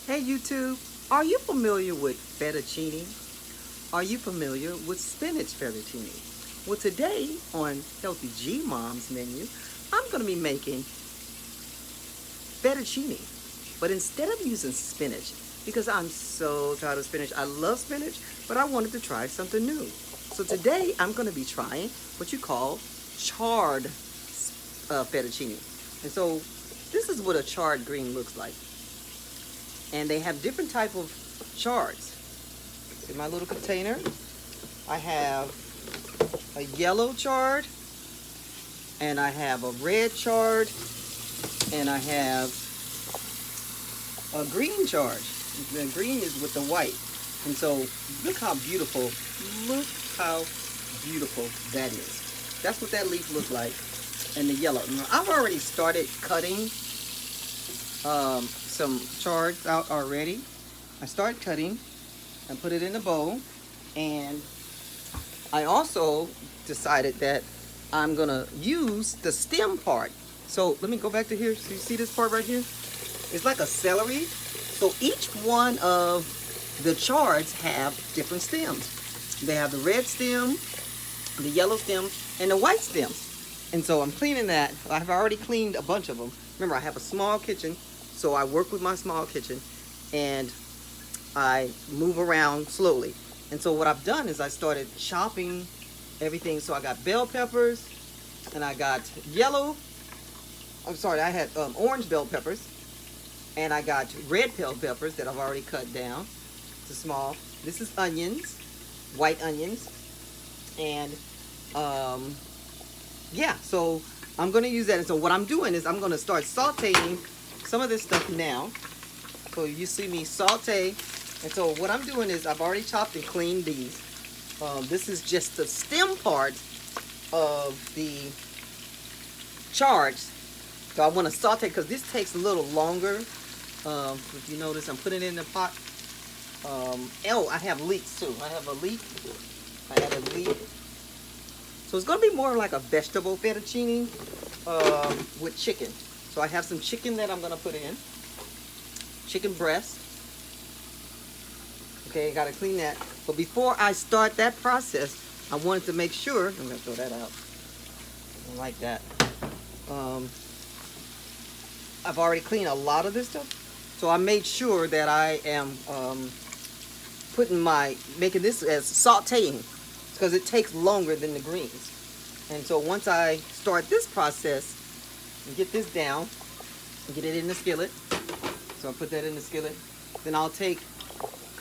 Hey YouTube, are you familiar with fettuccine? Are you familiar with spinach fettuccine? Well, today on Healthy G Mom's menu, I'm going to be making fettuccine. But instead of using spinach, because I'm so tired of spinach, I love spinach, but I wanted to try something new. So today I'm going to be trying what you call chard fettuccine. And so this is what a chard green looks like. And they have different type of chards. In my little container, I have a yellow chard, and I have a red chard, and I have a green chard. The green is with the white. And so look how beautiful that is. That's what that leaf looks like. And the yellow. Now, I've already started cutting some chards out already. I start cutting and put it in the bowl, and I also decided that I'm gonna use the stem part. So let me go back to here. So you see this part right here? It's like a celery. So each one of the chards have different stems. They have the red stem, the yellow stem, and the white stems. And so I'm cleaning that. I've already cleaned a bunch of them. Remember, I have a small kitchen, so I work with my small kitchen, and I move around slowly. And so what I've done is I started chopping everything. So I got bell peppers, and I got I had orange bell peppers, and I got red bell peppers that I've already cut down to small. This is onions, white onions, and yeah, so I'm going to use that. And so what I'm doing is I'm going to start sauteing some of this stuff now. So you see me saute. And so what I'm doing is I've already chopped and cleaned these. This is just the stem part of the chards. So I want to saute because this takes a little longer. If you notice, I'm putting it in the pot. I have leeks too. I have a leek. I add a leek. So it's going to be more like a vegetable fettuccine with chicken. So I have some chicken that I'm going to put in. Chicken breast. Okay, got to clean that. But before I start that process, I wanted to make sure, I'm going to throw that out. I don't like that. I've already cleaned a lot of this stuff. So I made sure that I am making this as sauteing, because it takes longer than the greens. And so once I start this process and get this down and get it in the skillet, so I'll put that in the skillet, then I'll take,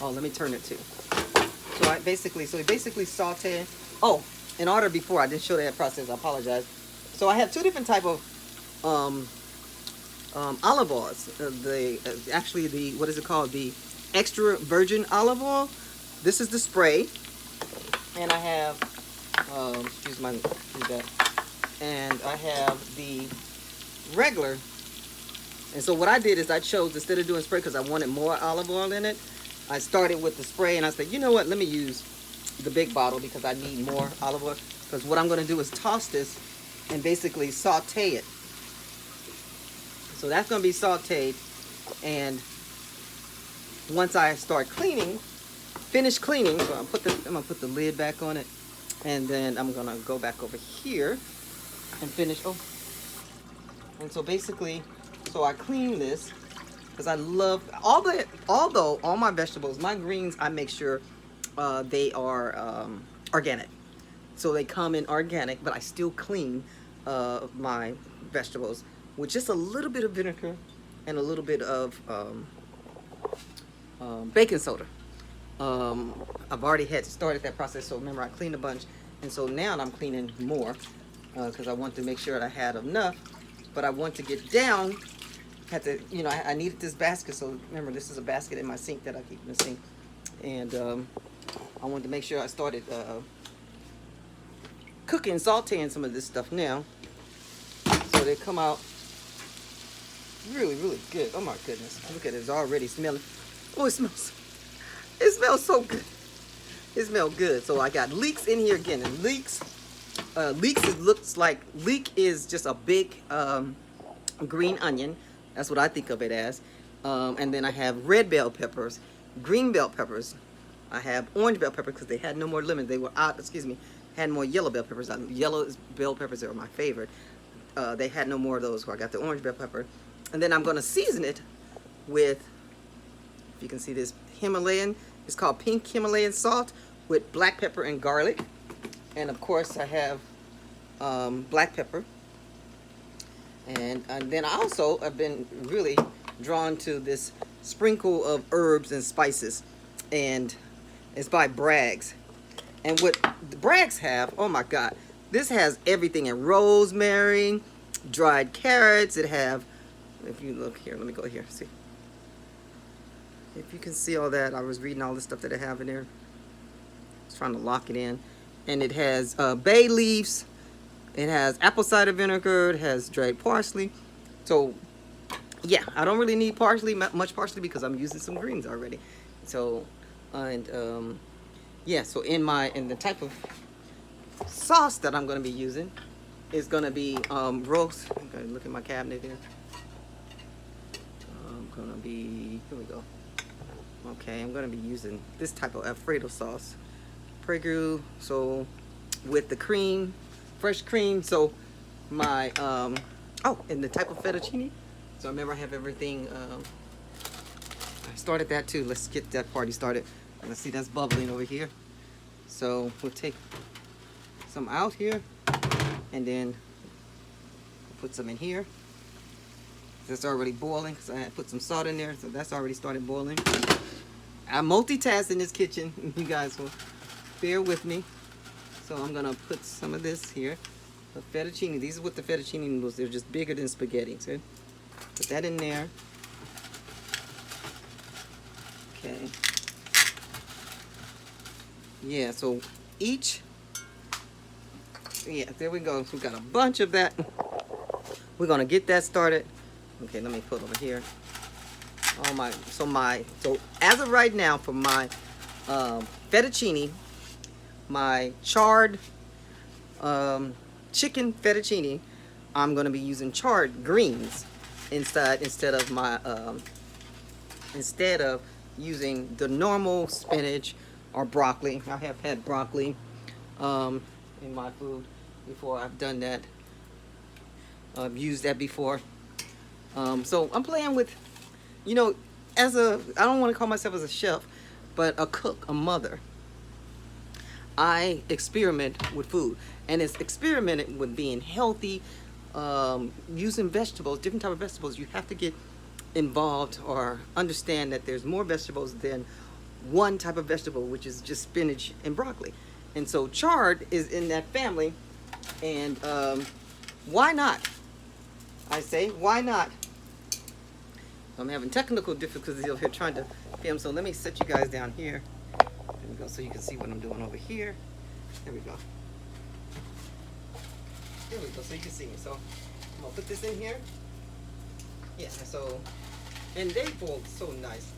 let me turn it too. So I basically saute. Oh, in order before, I didn't show that process, I apologize. So I have two different type of olive oils. Actually the, what is it called? The extra virgin olive oil. This is the spray. And I have, and I have the regular. And so what I did is I chose, instead of doing spray, because I wanted more olive oil in it, I started with the spray, and I said, you know what, let me use the big bottle because I need more olive oil. Because what I'm going to do is toss this and basically saute it. So that's going to be sauteed, and once I start finish cleaning, so I'm going to put the lid back on it, and then I'm going to go back over here and finish. And so basically, so I clean this because I love although all my vegetables, my greens, I make sure they are organic. So they come in organic, but I still clean my vegetables with just a little bit of vinegar and a little bit of baking soda. I've already started that process, so remember I cleaned a bunch, and so now I'm cleaning more because I want to make sure that I had enough. But I want to get down. I needed this basket, so remember this is a basket in my sink that I keep in the sink, and I wanted to make sure I started cooking, sauteing some of this stuff now, so they come out really, really good. Oh my goodness! Look at it; it's already smelling. Oh, it smells so good. It smells good. So I got leeks in here again, and leeks looks like leek is just a big green onion. That's what I think of it as. And then I have red bell peppers, green bell peppers. I have orange bell peppers because they had no more lemon. They were out, excuse me, had more yellow bell peppers. Yellow bell peppers are my favorite. They had no more of those, so I got the orange bell pepper. And then I'm going to season it with, if you can see this, Himalayan. It's called pink Himalayan salt with black pepper and garlic. And of course I have black pepper. And then I also have been really drawn to this sprinkle of herbs and spices. And it's by Bragg's. And what the Bragg's have, oh my God, this has everything in rosemary, dried carrots. It have, if you look here, let me go here, see. If you can see all that, I was reading all the stuff that I have in there. I was trying to lock it in. And it has bay leaves. It has apple cider vinegar. It has dried parsley. So, yeah, I don't really need much parsley because I'm using some greens already. So, and yeah, so in the type of sauce that I'm going to be using is going to be roast. I'm going to look at my cabinet here. I'm going to be, here we go. Okay, I'm going to be using this type of Alfredo sauce. Pregu, so with the cream, fresh cream. So my, oh, and the type of fettuccine. So remember I have everything, I started that too. Let's get that party started. Let's see, that's bubbling over here. So we'll take some out here and then put some in here. That's already boiling because I had put some salt in there, so that's already started boiling. I multitask in this kitchen. You guys will bear with me. So I'm gonna put some of this here. The fettuccine. These are what the fettuccine noodles. They're just bigger than spaghetti. So put that in there. Okay. Yeah. So each. Yeah. There we go. So we got a bunch of that. We're gonna get that started. Okay, let me put over here. So as of right now, for my fettuccine, my Chard chicken fettuccine, I'm gonna be using Chard greens instead of using the normal spinach or broccoli. I have had broccoli in my food before. I've done that. I've used that before. So I'm playing with, you know, I don't want to call myself as a chef, but a cook, a mother. I experiment with food, and it's experimenting with being healthy, using vegetables, different type of vegetables. You have to get involved or understand that there's more vegetables than one type of vegetable, which is just spinach and broccoli. And so Chard is in that family, and why not? I say, why not? I'm having technical difficulties over here trying to film, so let me set you guys down here. There we go, so you can see what I'm doing over here. There we go. There we go, so you can see me. So I'm gonna put this in here. Yeah, so, and they boiled so nice.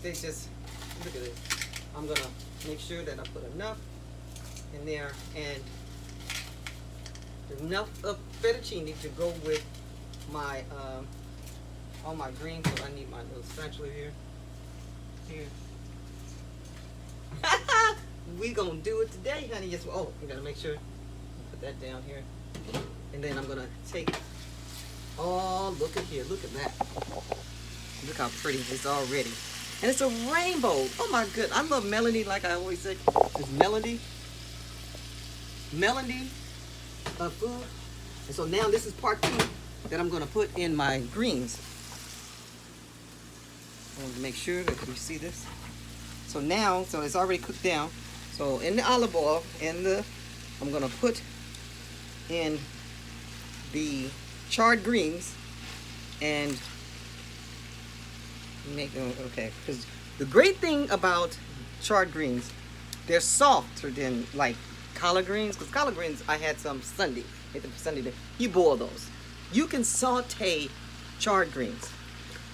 They just, look at this. I'm gonna make sure that I put enough in there and enough of fettuccine to go with my all my greens. So I need my little spatula here. We gonna do it today, honey. Yes. Oh, we gotta make sure put that down here, and then I'm gonna take. Oh, look at here. Look at that. Look how pretty it's already, and it's a rainbow. Oh my good. I love melody, like I always say. It's melody of food. And so now this is part 2 that I'm gonna put in my greens. I want to make sure that you see this. So now, so it's already cooked down. So in the olive oil, I'm gonna put in the Chard greens and make them, okay. Because the great thing about Chard greens, they're softer than like collard greens. Because collard greens, I had some Sunday. Ate them for Sunday. You boil those. You can saute Chard greens,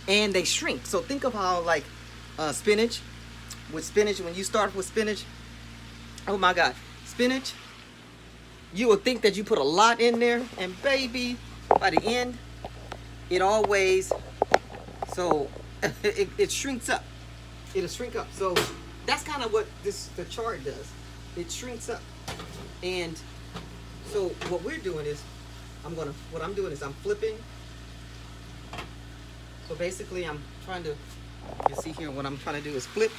and they shrink. So think of how like spinach. With spinach, when you start with spinach, oh my God, spinach, you will think that you put a lot in there, and baby, by the end, it all weighs. So So it shrinks up. It'll shrink up. So that's kind of what the chard does. It shrinks up. And so what we're doing is I'm flipping. So basically I'm trying to, you see here, what I'm trying to do is flip.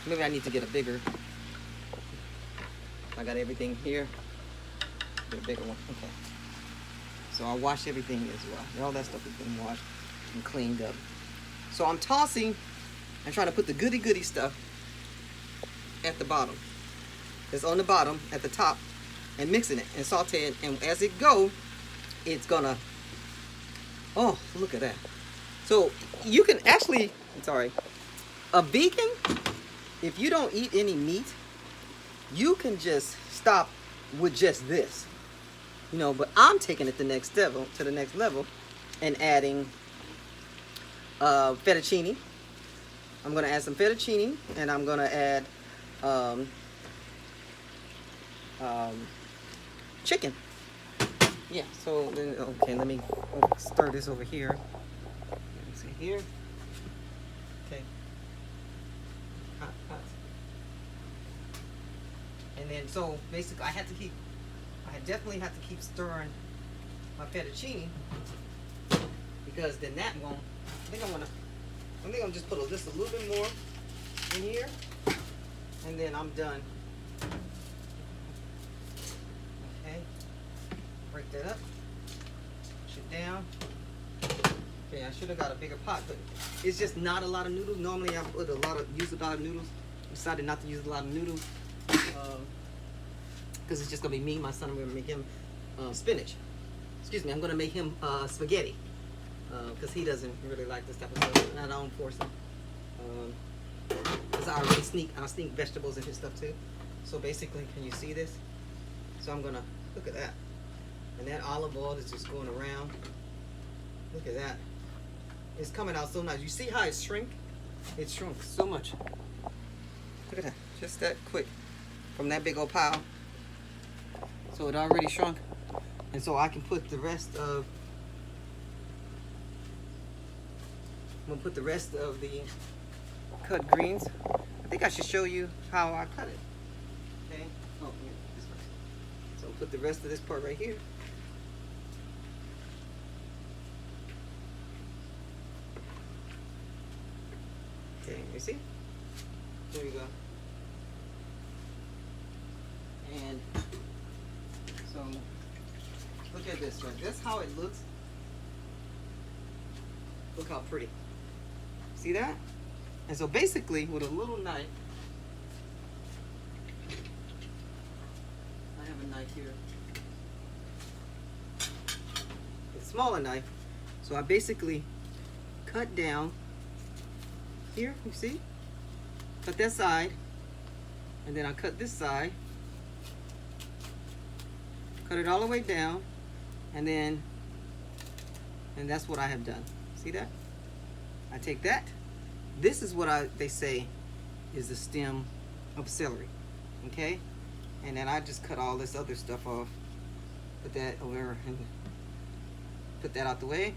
Maybe I need to get a bigger. I got everything here. Get a bigger one. Okay. So I wash everything as well. All that stuff has been washed and cleaned up. So I'm tossing and trying to put the goody stuff at the bottom. It's on the bottom, at the top, and mixing it and sauteing. And as it go, it's gonna, oh, look at that. So you can actually, a vegan, if you don't eat any meat, you can just stop with just this, you know. But I'm taking it to the next level, and adding fettuccine. I'm gonna add some fettuccine, and I'm gonna add chicken. Yeah. So then, okay, let me stir this over here. Let me see here. Okay. Hot. And then, so basically, I definitely have to keep stirring my fettuccine, because then that won't. I think I'm gonna just put just a little bit more in here, and then I'm done. Okay, break that up, push it down. Okay, I should have got a bigger pot, but it's just not a lot of noodles. Normally I use a lot of noodles. I decided not to use a lot of noodles, because it's just gonna be me, my son. I'm gonna make him spinach. Excuse me, I'm gonna make him spaghetti, because he doesn't really like this type of stuff, and I don't force him. Because I sneak vegetables in his stuff too. So basically, can you see this? So I'm gonna, look at that. And that olive oil is just going around. Look at that. It's coming out so nice. You see how it shrunk? It shrunk so much. Look at that, just that quick. From that big old pile. So it already shrunk. And so I can put the rest of, I'm gonna put the rest of the cut greens. I think I should show you how I cut it. Okay. Oh, yeah, this way. So I'll put the rest of this part right here. Okay, you see? There we go. And so look at this, right? That's how it looks. Look how pretty. See that? And so basically, with a little knife, I have a knife here. It's a smaller knife. So I basically cut down here, you see? Cut that side. And then I cut this side. Cut it all the way down. And that's what I have done. See that? I take that. This is what they say is the stem of celery. Okay? And then I just cut all this other stuff off. Put that over and put that out the way.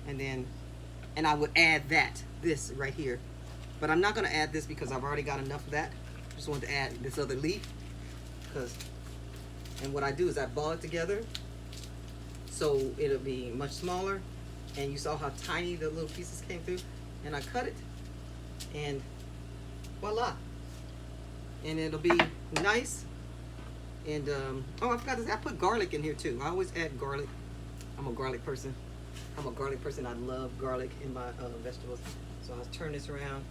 And I would add this right here. But I'm not gonna add this because I've already got enough of that. Just want to add this other leaf. And what I do is I ball it together so it'll be much smaller. And you saw how tiny the little pieces came through. And I cut it, and voila. And it'll be nice. And oh, I forgot to say, I put garlic in here too. I always add garlic. I'm a garlic person. I love garlic in my vegetables. So I'll turn this around.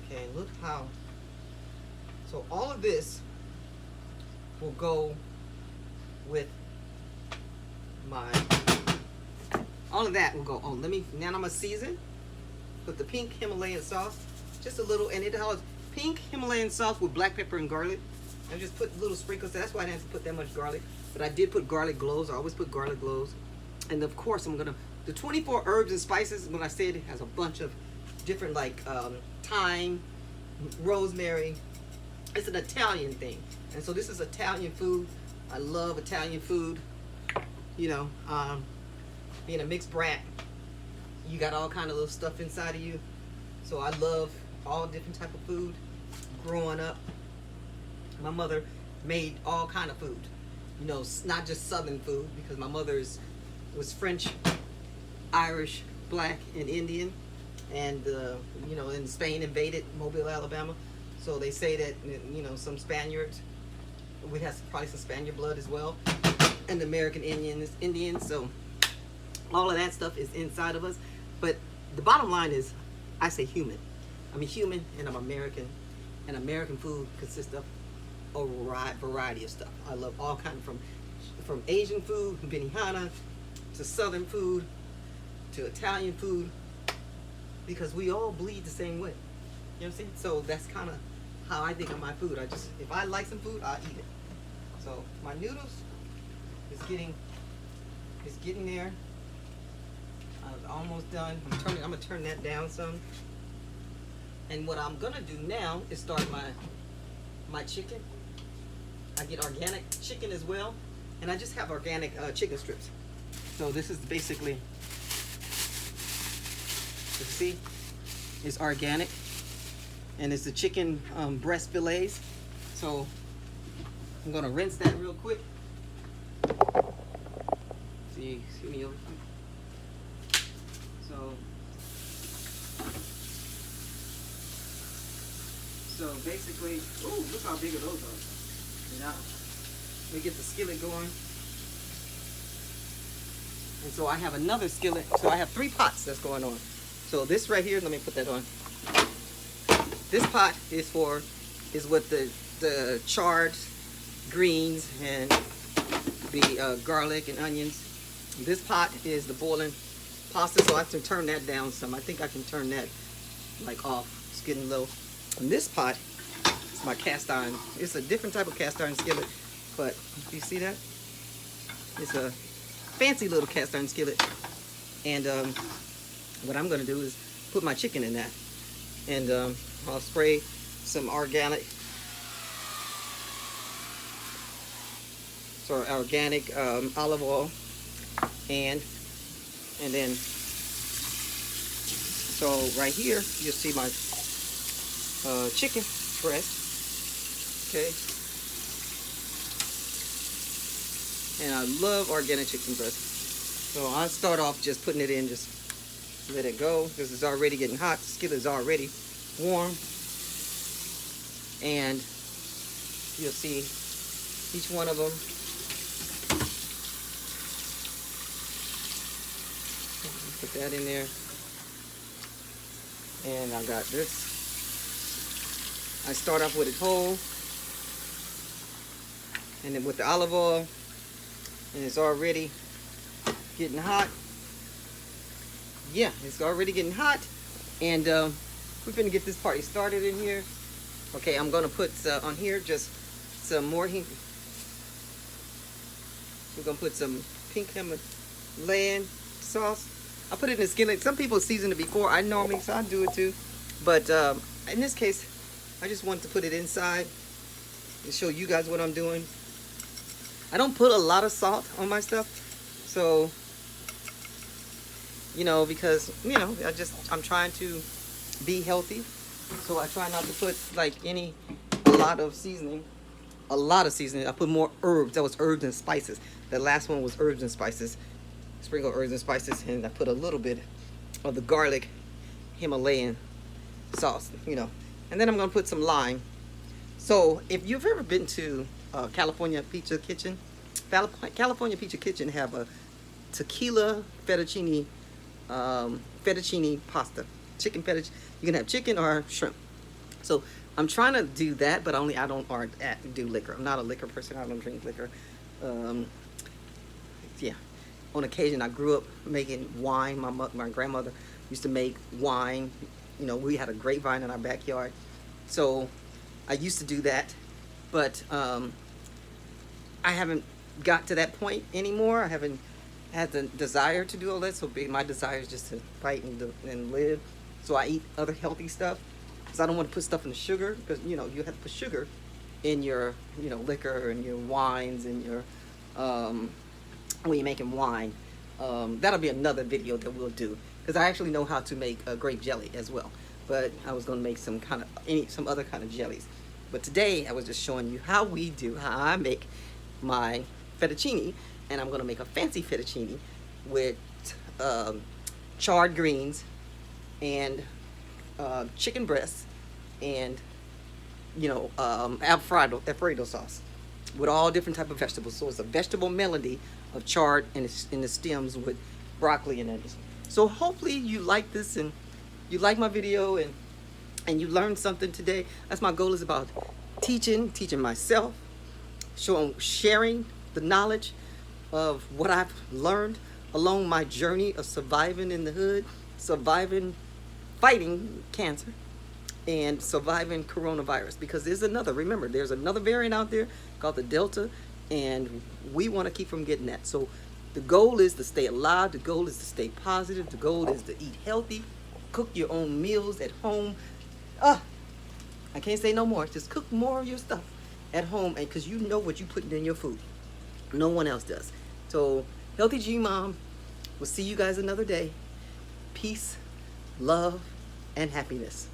Okay, look how. So all of this will go with all of that will go on. Now I'm gonna season. Put the pink Himalayan sauce, just a little, and it has pink Himalayan sauce with black pepper and garlic. I just put little sprinkles. That's why I didn't have to put that much garlic. But I did put garlic cloves. I always put garlic cloves. And of course, the 24 herbs and spices, when I said it has a bunch of different, like thyme, rosemary. It's an Italian thing. And so this is Italian food. I love Italian food. You know, being a mixed brat, you got all kind of little stuff inside of you. So I love all different type of food. Growing up, my mother made all kind of food. You know, not just Southern food, because my mother was French, Irish, Black, and Indian, and you know, in Spain invaded Mobile, Alabama. So they say that, you know, some Spaniards, we have probably some Spaniard blood as well, and American Indians. So all of that stuff is inside of us. But the bottom line is, I say human. I'm a human, and I'm American. And American food consists of a variety of stuff. I love all kinds, from Asian food, Benihana, to Southern food, to Italian food, because we all bleed the same way. You know what I'm saying? So that's kind of how I think of my food. If I like some food, I'll eat it. So my noodles is getting there. I'm almost done. I'm gonna turn that down some. And what I'm gonna do now is start my chicken. I get organic chicken as well, and I just have organic chicken strips. So this is basically, you see, it's organic, and it's the chicken breast fillets. So I'm gonna rinse that real quick. See me over here. So basically, ooh, look how big of those are. Now, let me get the skillet going. And so I have another skillet. So I have 3 pots that's going on. So this right here, let me put that on. This pot is with the chard, greens, and the garlic and onions. This pot is the boiling pasta, so I have to turn that down some. I think I can turn that like off. It's getting low. And this pot is my cast iron. It's a different type of cast iron skillet, but you see that? It's a fancy little cast iron skillet. And what I'm gonna do is put my chicken in that, and I'll spray some organic olive oil, and then so right here you'll see my chicken breast. Okay, and I love organic chicken breast. So I start off just putting it in, just let it go, because it's already getting hot. The skillet is already warm, and you'll see each one of them. Put that in there, and I got this. I start off with it whole, and then with the olive oil, and it's already getting hot. Yeah, it's already getting hot, and we're gonna get this party started in here. Okay, I'm gonna put on here just some more heat. We're gonna put some pink Himalayan sauce. I put it in a skillet. Some people season it before. I normally, so I do it too. But in this case, I just want to put it inside and show you guys what I'm doing. I don't put a lot of salt on my stuff, so you know, because you know, I'm trying to be healthy, so I try not to put like a lot of seasoning. I put more herbs. That was herbs and spices. The last one was herbs and spices. Sprinkle herbs and spices, and I put a little bit of the garlic Himalayan sauce, you know, and then I'm gonna put some lime. So if you've ever been to California Pizza Kitchen have a tequila fettuccine pasta, chicken fettuccine. You can have chicken or shrimp. So I'm trying to do that, but I don't do liquor. I'm not a liquor person. I don't drink liquor. Yeah. On occasion, I grew up making wine. My grandmother used to make wine. You know, we had a grapevine in our backyard. So I used to do that, but I haven't got to that point anymore. I haven't had the desire to do all that. So my desire is just to fight and live. So I eat other healthy stuff, because I don't want to put stuff in the sugar, because, you know, you have to put sugar in your, you know, liquor and your wines and your when you're making wine. That'll be another video that we'll do, because I actually know how to make a grape jelly as well. But I was going to make some other kind of jellies. But today I was just showing you how I make my fettuccine, and I'm going to make a fancy fettuccine with chard greens and chicken breasts and Alfredo sauce with all different type of vegetables. So it's a vegetable melody of chard and the stems with broccoli and onions. So hopefully you like this and you like my video and you learned something today. That's my goal, is about teaching myself, sharing the knowledge of what I've learned along my journey of surviving in the hood, fighting cancer, and surviving coronavirus. Because there's another variant out there called the Delta, and we want to keep from getting that. So the goal is to stay alive. The goal is to stay positive. The goal is to eat healthy, cook your own meals at home. I can't say no more. Just cook more of your stuff at home, and because you know what you're putting in your food. No one else does. So, Healthy G Mom, we'll see you guys another day. Peace, love, and happiness.